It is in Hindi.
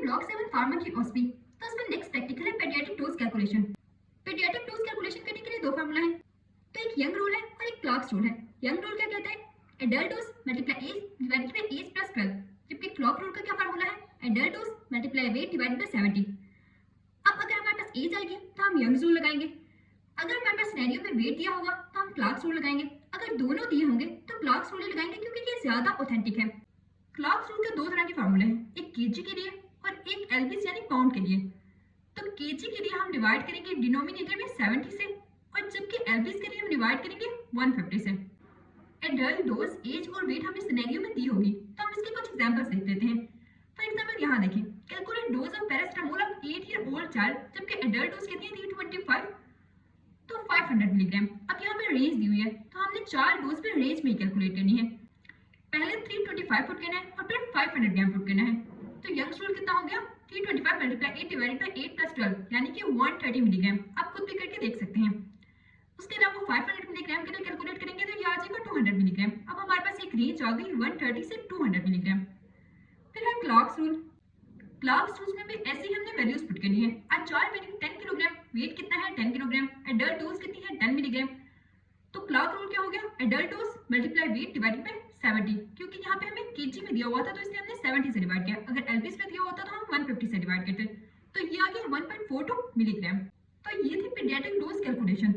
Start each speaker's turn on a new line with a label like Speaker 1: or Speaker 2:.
Speaker 1: ब्लॉक 7 फार्माकोस्कोपी। तो इसमें नेक्स्ट प्रैक्टिकल है paediatric dose calculation. Paediatric dose calculation करने के लिए दो फार्मूला है। तो एक यंग रूल है और एक क्लॉक्स रूल है। यंग रूल क्या कहता है? Adult dose multiply age divided by age plus 12। जबकि क्लॉक रूल का क्या फार्मूला है? Adult dose multiply weight divided by 70। अब अगर हमारे पास एज आएगी तो हम यंग रूल लगाएंगे। अगर हमारे पास सिनेरियो में वेट दिया होगा तो हम क्लॉक्स रूल लगाएंगे। अगर दोनों दिए होंगे तो क्लॉक्स रूल लगाएंगे क्योंकि ये ज्यादा ऑथेंटिक है। क्लॉक्स रूल के दो तरह के फार्मूले हैं, एक केजी के लिए और एक एलबीस यानी पाउंड के लिए। तो केजी के लिए हम डिवाइड करेंगे डिनोमिनेटर में 70 से और जबकि एलबीस के लिए हम डिवाइड करेंगे 150 से। एडल्ट डोज एज और वेट हमें सिनेरियो में दी होगी तो हम इसके कुछ एग्जांपल्स देख लेते हैं। फॉर एग्जांपल यहाँ देखिए, calculate dose of paracetamol of 8 year old child, जबकि एडल्ट डोज कितनी थी 25 तो 500 मिलीग्राम। अब यहाँ पे रेंज दी हुई है तो हमने चार डोज पे रेंज में कैलकुलेट करनी है। पहले 325 पुट करना है और फिर 500 ग्राम पुट करना है। तो यंग्स रूल कितना हो गया? 325 मल्टीप्लाई 8 डिवाइडेड बाय 8 प्लस 12 यानी कि 130 मिलीग्राम। आप खुद भी करके देख सकते हैं। उसके अलावा 500 मिलीग्राम के लिए कैलकुलेट करेंगे तो ये आ जाएगा 200 मिलीग्राम। अब हमारे पास एक रेंज आ गई 130 से 200 मिलीग्राम। फिर है क्लॉक्स रूल। क्लॉक्स रूल में भी ऐसे ही हमने वैल्यूज पुट करनी है। आज चार वैल्यू 10 किलोग्राम, वेट कितना है 10 किलोग्राम, एडल्ट डोज कितनी है 10 मिलीग्राम। तो क्लॉक रूल क्या हो गया? Adult dose multiply weight divided by 70। क्योंकि यहाँ पे हमें केजी में दिया हुआ था तो इसलिए हमने 70 से डिवाइड किया। अगर एलबीएस में दिया होता तो हम 150 से डिवाइड करते। तो ये आ गया 1.42 मिलीग्राम। तो ये थी पीडियाट्रिक डोज कैलकुलेशन।